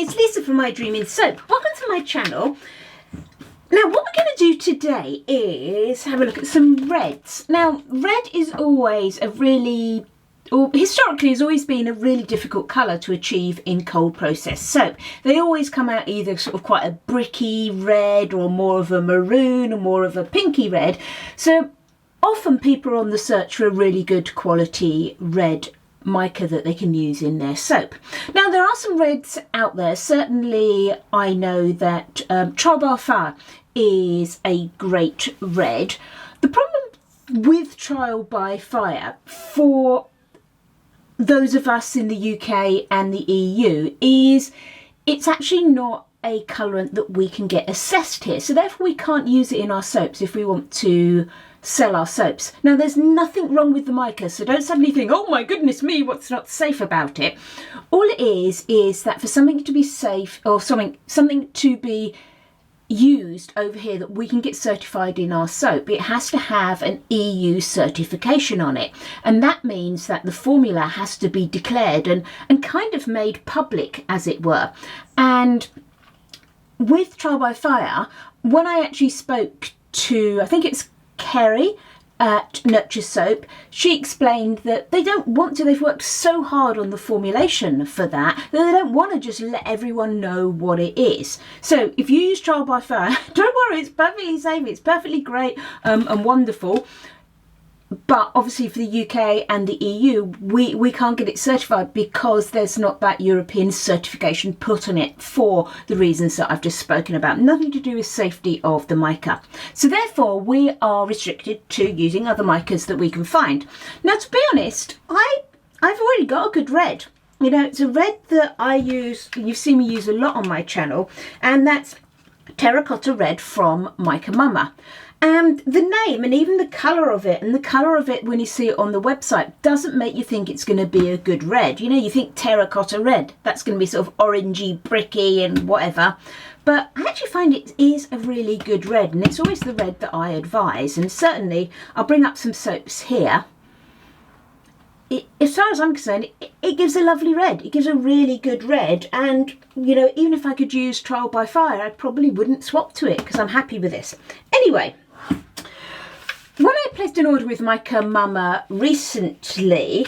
it's Lisa from My Dreaming Soap. Welcome to my channel. Now what we're going to do today is have a look at some reds. Now red is always a really, or historically has always been a really difficult colour to achieve in cold process soap. They always come out either sort of quite a bricky red or more of a maroon or more of a pinky red. So often people are on the search for a really good quality red mica that they can use in their soap. Now there are some reds out there. Certainly I know that Trial by Fire is a great red. The problem with Trial by Fire for those of us in the UK and the EU is it's actually not a colourant that we can get assessed here, so therefore we can't use it in our soaps if we want to sell our soaps. Now there's nothing wrong with the mica, so don't suddenly think, oh my goodness me, what's not safe about it. All it is that for something to be safe or something to be used over here that we can get certified in our soap, it has to have an EU certification on it, and that means that the formula has to be declared and kind of made public, as it were. And with Trial by Fire, when I actually spoke to, I think it's Kerry at Nurture Soap, she explained that they don't want to, they've worked so hard on the formulation for that they don't want to just let everyone know what it is. So if you use Trial by Fire, don't worry, it's perfectly safe, it's perfectly great and wonderful. But obviously for the UK and the EU, we can't get it certified because there's not that European certification put on it for the reasons that I've just spoken about. Nothing to do with safety of the mica. So therefore we are restricted to using other micas that we can find. Now to be honest, I've already got a good red. You know, it's a red that I use, you've seen me use a lot on my channel, and that's Terracotta Red from Micamoma. And the name and even the colour of it, and the colour of it when you see it on the website, doesn't make you think it's going to be a good red. You know, you think terracotta red, that's going to be sort of orangey, bricky and whatever. But I actually find it is a really good red, and it's always the red that I advise. And certainly, I'll bring up some soaps here. As far as I'm concerned, it gives a lovely red. It gives a really good red. And, you know, even if I could use Trial by Fire, I probably wouldn't swap to it because I'm happy with this. Anyway, when I placed an order with Micamoma recently,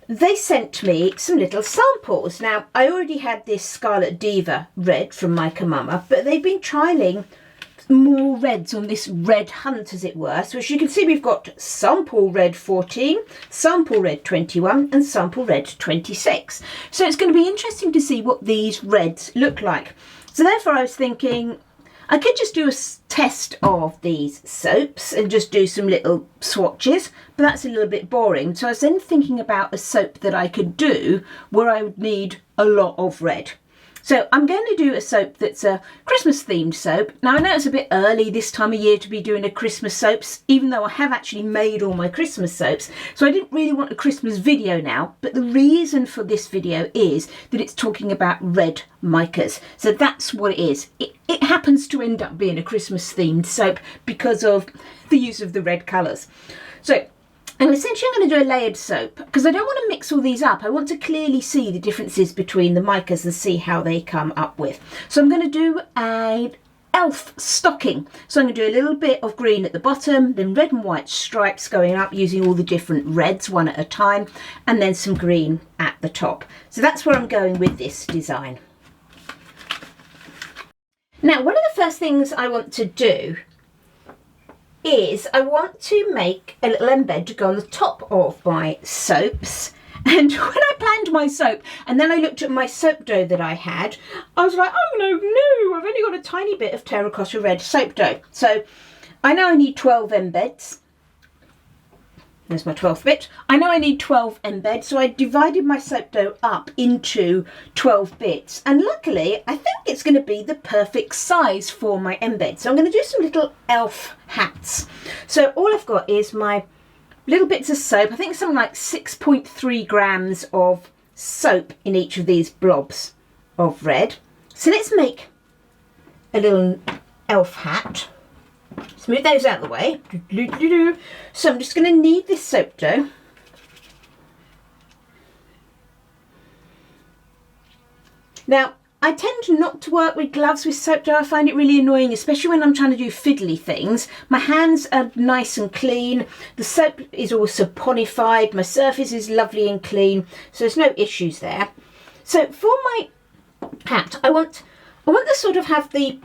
they sent me some little samples. Now, I already had this Scarlet Diva red from Micamoma, but they've been trialling more reds on this red hunt, as it were. So as you can see, we've got sample red 14, sample red 21 and sample red 26. So it's going to be interesting to see what these reds look like. So therefore I was thinking I could just do a test of these soaps and just do some little swatches, but that's a little bit boring. So I was then thinking about a soap that I could do where I would need a lot of red. So I'm going to do a soap that's a Christmas themed soap. Now I know it's a bit early this time of year to be doing a Christmas soaps, even though I have actually made all my Christmas soaps. So I didn't really want a Christmas video now, but the reason for this video is that it's talking about red micas. So that's what it is. It happens to end up being a Christmas themed soap because of the use of the red colours. So, and essentially I'm going to do a layered soap because I don't want to mix all these up. I want to clearly see the differences between the micas and see how they come up with. So I'm going to do an elf stocking. So I'm going to do a little bit of green at the bottom, then red and white stripes going up using all the different reds one at a time, and then some green at the top. So that's where I'm going with this design. Now, one of the first things I want to do is I want to make a little embed to go on the top of my soaps. And when I planned my soap and then I looked at my soap dough that I had, I was like, oh no, I've only got a tiny bit of terracotta red soap dough. So I know I need 12 embeds. There's my 12th bit. I know I need 12 embeds, so I divided my soap dough up into 12 bits. And luckily, I think it's going to be the perfect size for my embed. So I'm going to do some little elf hats. So all I've got is my little bits of soap. I think something like 6.3 grams of soap in each of these blobs of red. So let's make a little elf hat. Smooth those out of the way. So I'm just going to knead this soap dough. Now, I tend not to work with gloves with soap dough. I find it really annoying, especially when I'm trying to do fiddly things. My hands are nice and clean. The soap is all saponified. My surface is lovely and clean, so there's no issues there. So for my hat, I want to sort of have the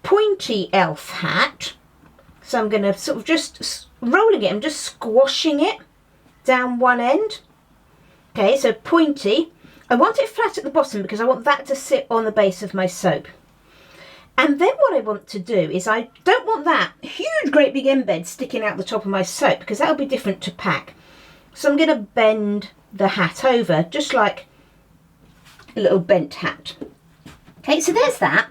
pointy elf hat. So I'm going to sort of just rolling it. I'm just squashing it down one end. Okay, so pointy. I want it flat at the bottom because I want that to sit on the base of my soap. And then what I want to do is I don't want that huge great big embed sticking out the top of my soap because that'll be different to pack. So I'm going to bend the hat over just like a little bent hat. Okay, so there's that.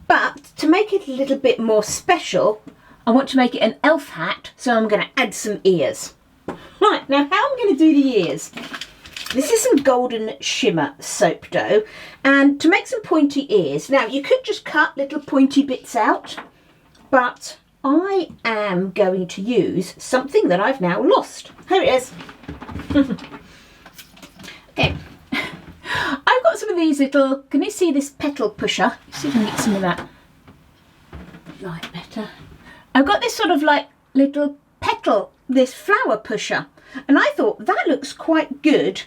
But to make it a little bit more special, I want to make it an elf hat, so I'm going to add some ears. Right, now how I'm going to do the ears. This is some golden shimmer soap dough, and to make some pointy ears, now you could just cut little pointy bits out, but I am going to use something that I've now lost. Here it is. Okay, I've got some of these little, can you see this petal pusher? Let's see if I can get some of that light better. I've got this sort of like little petal, this flower pusher, and I thought that looks quite good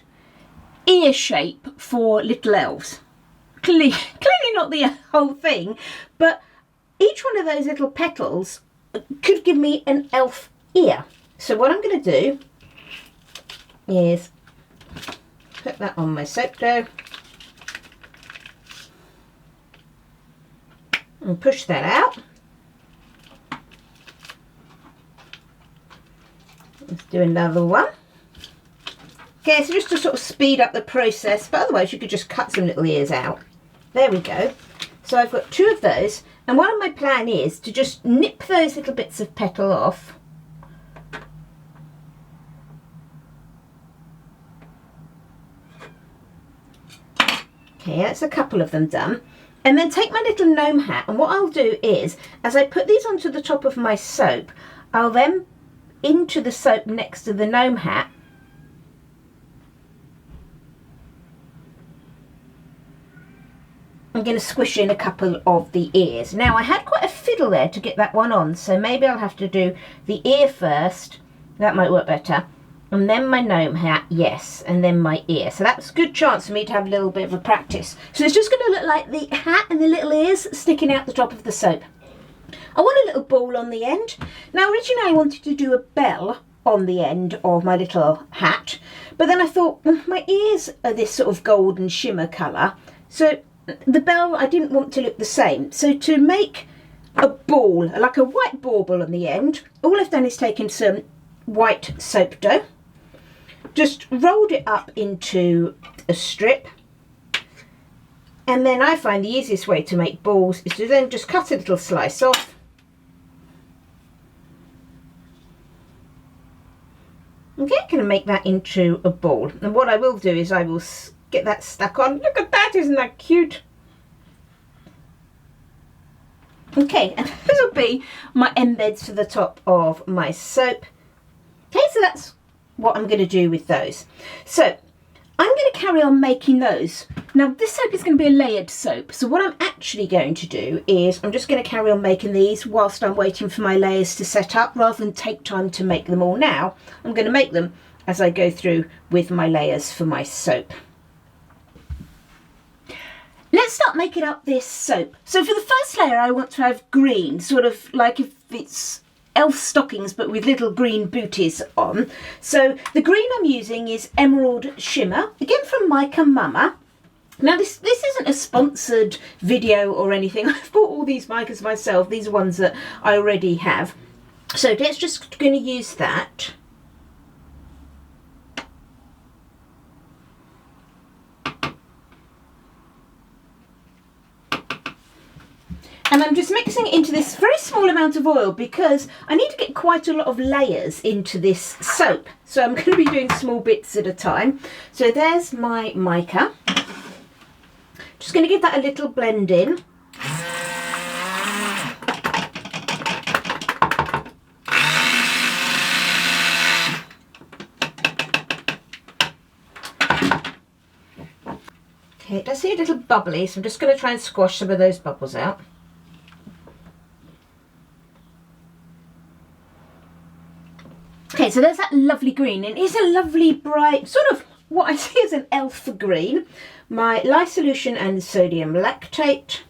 ear shape for little elves. Clearly not the whole thing, but each one of those little petals could give me an elf ear. So what I'm going to do is put that on my soap dough and push that out. Let's do another one. Okay, so just to sort of speed up the process, but otherwise you could just cut some little ears out. There we go. So I've got two of those, and one of my plan is to just nip those little bits of petal off. Okay, that's a couple of them done. And then take my little gnome hat, and what I'll do is, as I put these onto the top of my soap, I'll then into the soap next to the gnome hat, I'm going to squish in a couple of the ears. Now I had quite a fiddle there to get that one on, so maybe I'll have to do the ear first. That might work better. And then my gnome hat, yes, and then my ear. So that's a good chance for me to have a little bit of a practice. So it's just going to look like the hat and the little ears sticking out the top of the soap. I want a little ball on the end. Now originally I wanted to do a bell on the end of my little hat, but then I thought my ears are this sort of golden shimmer colour, so the bell I didn't want to look the same. So to make a ball, like a white bauble on the end, all I've done is taken some white soap dough, just rolled it up into a strip, and then I find the easiest way to make balls is to then just cut a little slice off. Okay, I'm going to make that into a ball, and what I will do is I will get that stuck on. Look at that, isn't that cute? Okay, and those will be my embeds for the top of my soap. Okay, so that's what I'm going to do with those. So I'm going to carry on making those. Now this soap is going to be a layered soap, so what I'm actually going to do is I'm just going to carry on making these whilst I'm waiting for my layers to set up, rather than take time to make them all now. I'm going to make them as I go through with my layers for my soap. Let's start making up this soap. So for the first layer I want to have green, sort of like if it's elf stockings but with little green booties on. So the green I'm using is Emerald Shimmer, again from Micamoma. Now this isn't a sponsored video or anything. I've bought all these micas myself. These are ones that I already have. So let's just going to use that. And I'm just mixing it into this very small amount of oil because I need to get quite a lot of layers into this soap. So I'm going to be doing small bits at a time. So there's my mica. Just going to give that a little blend in. Okay, it does seem a little bubbly, so I'm just going to try and squash some of those bubbles out. Okay, so there's that lovely green, and it's a lovely bright, sort of what I see as an elf green. My lye solution and sodium lactate.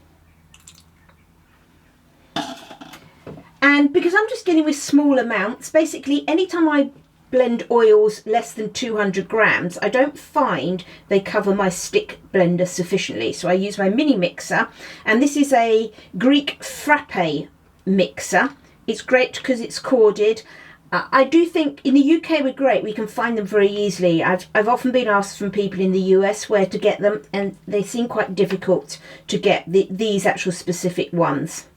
And because I'm just dealing with small amounts, basically anytime I blend oils less than 200 grams, I don't find they cover my stick blender sufficiently. So I use my mini mixer, and this is a Greek frappe mixer. It's great because it's corded. I do think in the UK we're great, we can find them very easily. I've often been asked from people in the US where to get them, and they seem quite difficult to get, these actual specific ones.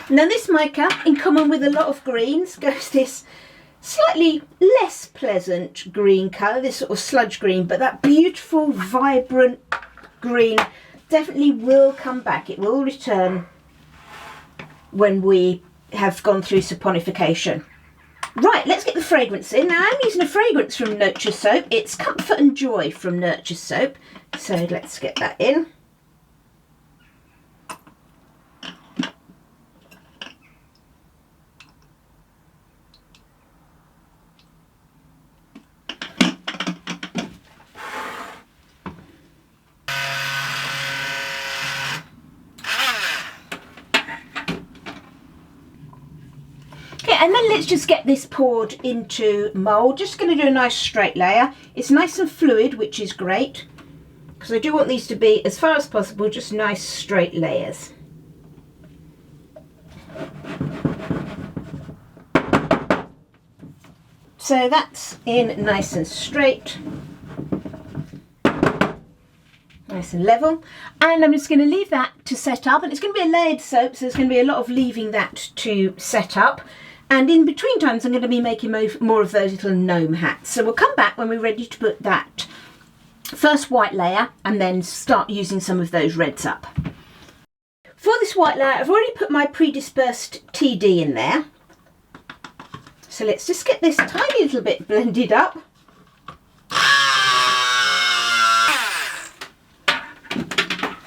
Now this mica, in common with a lot of greens, goes this slightly less pleasant green colour, this sort of sludge green, but that beautiful, vibrant green definitely will come back. It will return when we have gone through saponification. Right, let's get the fragrance in. Now I'm using a fragrance from Nurture Soap. It's Comfort and Joy from Nurture Soap. So let's get that in. And then let's just get this poured into mould. Just going to do a nice straight layer. It's nice and fluid, which is great, because I do want these to be, as far as possible, just nice straight layers. So that's in nice and straight, nice and level. And I'm just going to leave that to set up, and it's going to be a layered soap, so there's going to be a lot of leaving that to set up. And in between times, I'm going to be making more of those little gnome hats. So we'll come back when we're ready to put that first white layer and then start using some of those reds up. For this white layer, I've already put my pre-dispersed TD in there. So let's just get this tiny little bit blended up.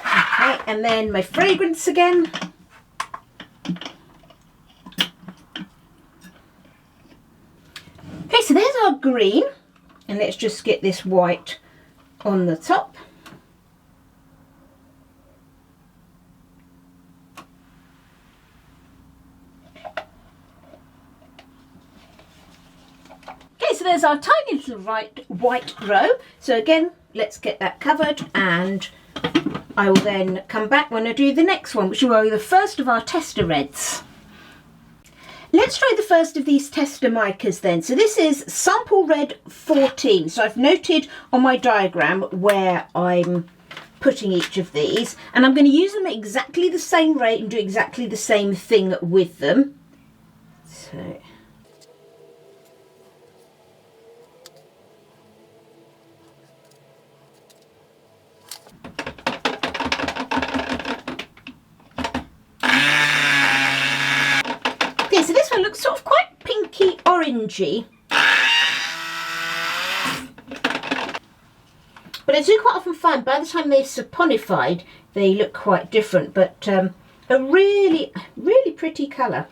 Okay, and then my fragrance again. Okay, so there's our green, and let's just get this white on the top. Okay, so there's our tiny little white row. So again, let's get that covered, and I will then come back when I do the next one, which will be the first of our tester reds. Let's try the first of these tester micas then. So this is sample red 14. So I've noted on my diagram where I'm putting each of these, and I'm going to use them at exactly the same rate and do exactly the same thing with them. So so this one looks sort of quite pinky orangey, but I do quite often find by the time they've saponified they look quite different, but a really pretty colour.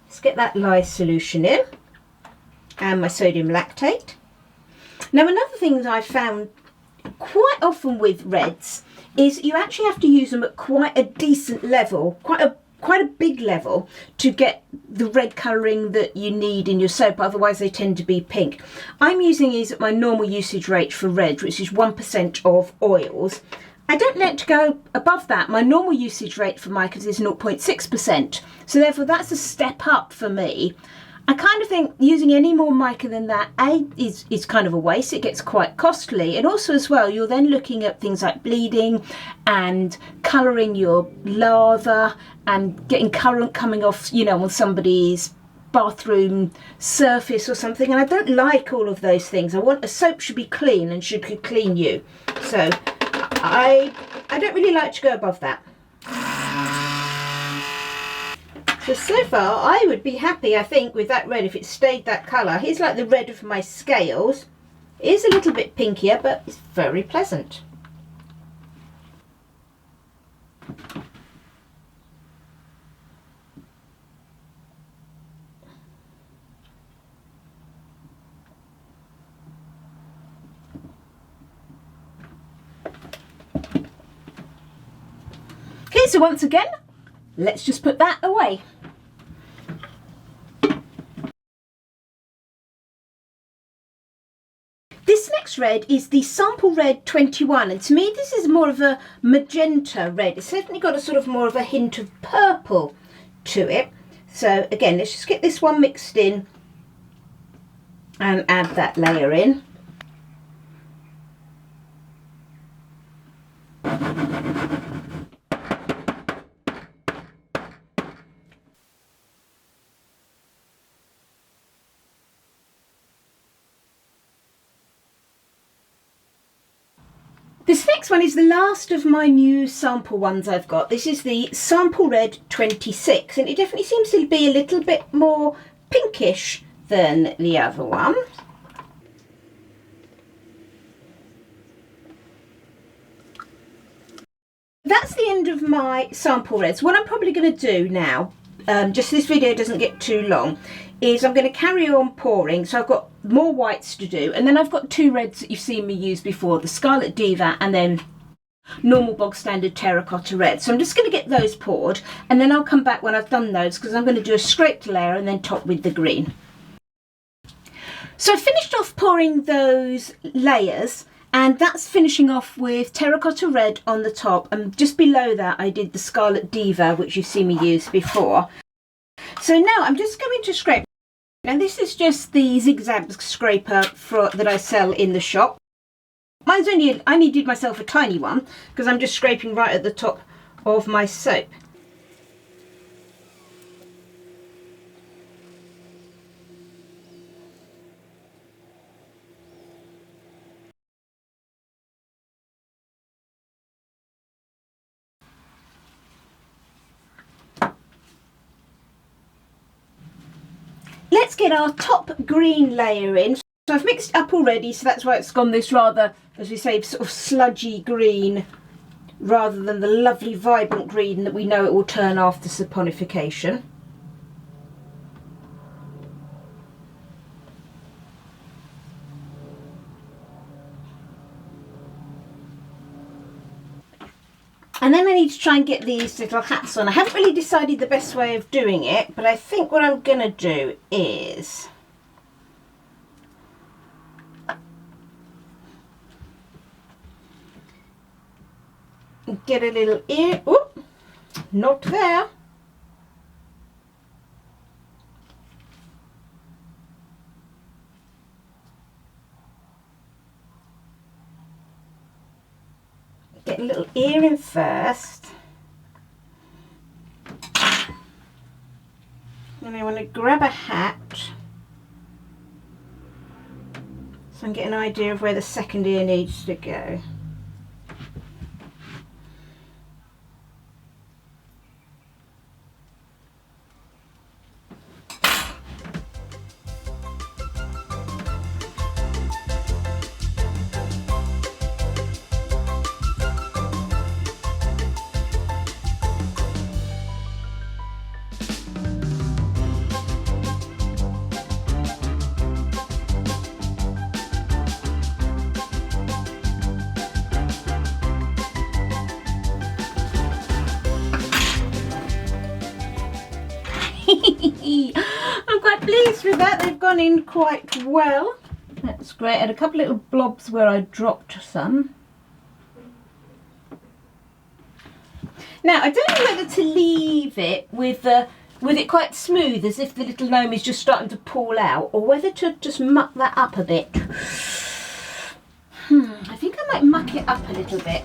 Let's get that lye solution in and my sodium lactate. Now another thing that I found quite often with reds is you actually have to use them at quite a decent level, quite a big level, to get the red colouring that you need in your soap, otherwise they tend to be pink. I'm using these at my normal usage rate for red, which is 1% of oils. I don't like to go above that. My normal usage rate for micas is 0.6%, so therefore that's a step up for me. I kind of think using any more mica than that is kind of a waste. It gets quite costly, and also as well you're then looking at things like bleeding and colouring your lather and getting current coming off, you know, on somebody's bathroom surface or something, and I don't like all of those things. I want a soap should be clean and should clean you, so I don't really like to go above that. So far I would be happy, I think, with that red if it stayed that colour. Here's like the red of my scales. It is a little bit pinkier, but it's very pleasant. Okay, so once again, let's just put that away. This next red is the Sample Red 21, and to me this is more of a magenta red. It's certainly got a sort of more of a hint of purple to it. So again, let's just get this one mixed in and add that layer in. This next one is the last of my new sample ones I've got. This is the Sample Red 26, and it definitely seems to be a little bit more pinkish than the other one. That's the end of my sample reds. What I'm probably going to do now, just so this video doesn't get too long, is I'm going to carry on pouring. So I've got more whites to do, and then I've got two reds that you've seen me use before, the Scarlet Diva and then normal bog standard terracotta red. So I'm just going to get those poured, and then I'll come back when I've done those, because I'm going to do a scraped layer and then top with the green. So I finished off pouring those layers, and that's finishing off with terracotta red on the top, and just below that I did the Scarlet Diva, which you've seen me use before. So now I'm just going to scrape. Now this is just the zigzag scraper that I sell in the shop. I only did myself a tiny one because I'm just scraping right at the top of my soap. Let's get our top green layer in. So I've mixed it up already, so that's why it's gone this rather, as we say, sort of sludgy green, rather than the lovely vibrant green that we know it will turn after saponification. And then I need to try and get these little hats on. I haven't really decided the best way of doing it, but I think what I'm going to do is get a little ear. Oh, not there. Get a little ear in first. Then I want to grab a hat so I can get an idea of where the second ear needs to go. I'm quite pleased with that. They've gone in quite well. That's great. And a couple little blobs where I dropped some. Now I don't know whether to leave it with it quite smooth, as if the little gnome is just starting to pull out, or whether to just muck that up a bit. I think I might muck it up a little bit.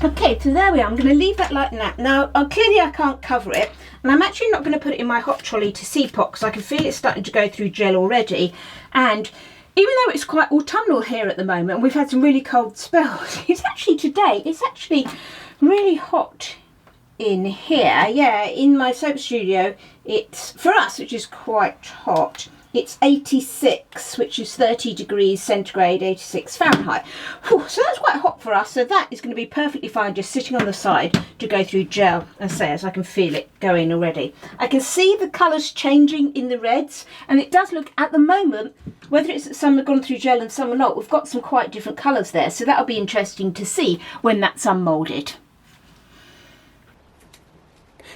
Okay, so there we are. I'm going to leave that like that. Now, clearly I can't cover it, and I'm actually not going to put it in my hot trolley to see pot because I can feel it starting to go through gel already. And even though it's quite autumnal here at the moment, and we've had some really cold spells, it's actually really hot in here. Yeah, in my soap studio, it's, for us, which is quite hot, it's 86, which is 30 degrees centigrade, 86 Fahrenheit. Whew, so that's quite hot for us. So that is going to be perfectly fine just sitting on the side to go through gel, as I can feel it going already. I can see the colours changing in the reds, and it does look, at the moment, whether it's that some have gone through gel and some are not, we've got some quite different colours there. So that'll be interesting to see when that's unmoulded.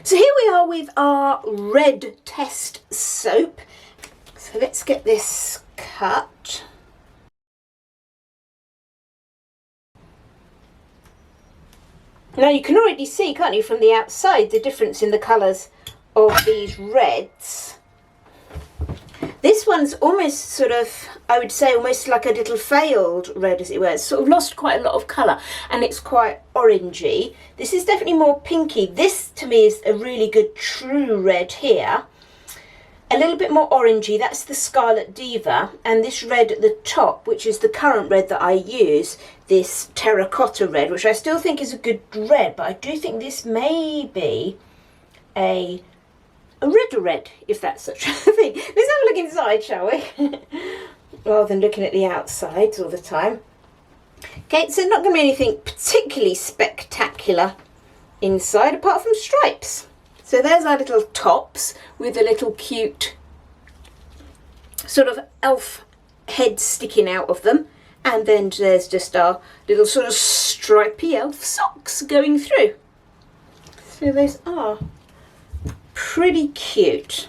So here we are with our red test soap. So let's get this cut. Now you can already see, can't you, from the outside, the difference in the colours of these reds. This one's almost sort of, I would say, almost like a little failed red, as it were. It's sort of lost quite a lot of colour, and it's quite orangey. This is definitely more pinky. This, to me, is a really good true red here. A little bit more orangey, that's the Scarlet Diva, and this red at the top, which is the current red that I use, this terracotta red, which I still think is a good red, but I do think this may be a redder red, if that's such a thing. Let's have a look inside, shall we? Rather than looking at the outsides all the time. Okay, so not going to be anything particularly spectacular inside, apart from stripes. So there's our little tops with a little cute sort of elf head sticking out of them. And then there's just our little sort of stripy elf socks going through. So those are pretty cute.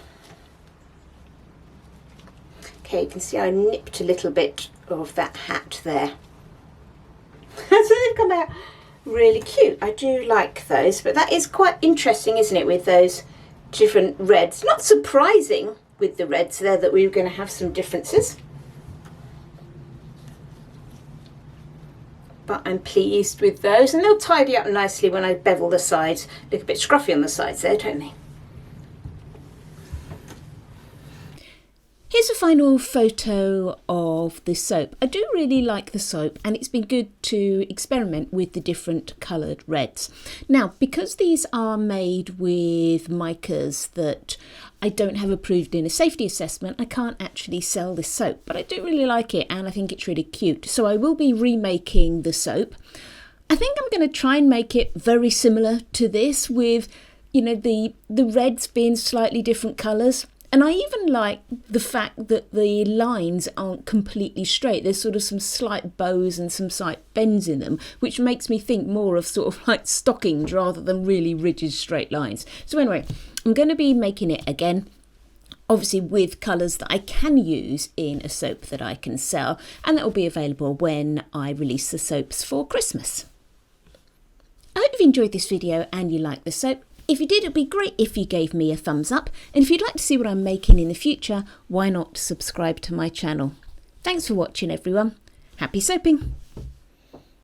Okay, you can see I nipped a little bit of that hat there. So they've come out really cute. I do like those, but that is quite interesting, isn't it, with those different reds. Not surprising with the reds there that we were going to have some differences, but I'm pleased with those, and they'll tidy up nicely when I bevel the sides. Look a bit scruffy on the sides there, don't they? Here's a final photo of the soap. I do really like the soap, and it's been good to experiment with the different coloured reds. Now, because these are made with micas that I don't have approved in a safety assessment, I can't actually sell this soap, but I do really like it and I think it's really cute. So I will be remaking the soap. I think I'm going to try and make it very similar to this, with, you know, the reds being slightly different colours. And I even like the fact that the lines aren't completely straight. There's sort of some slight bows and some slight bends in them, which makes me think more of sort of like stockings rather than really rigid straight lines. So anyway, I'm going to be making it again, obviously with colours that I can use in a soap that I can sell, and that will be available when I release the soaps for Christmas. I hope you've enjoyed this video and you like the soap. If you did, it'd be great if you gave me a thumbs up. And if you'd like to see what I'm making in the future, why not subscribe to my channel? Thanks for watching, everyone. Happy soaping!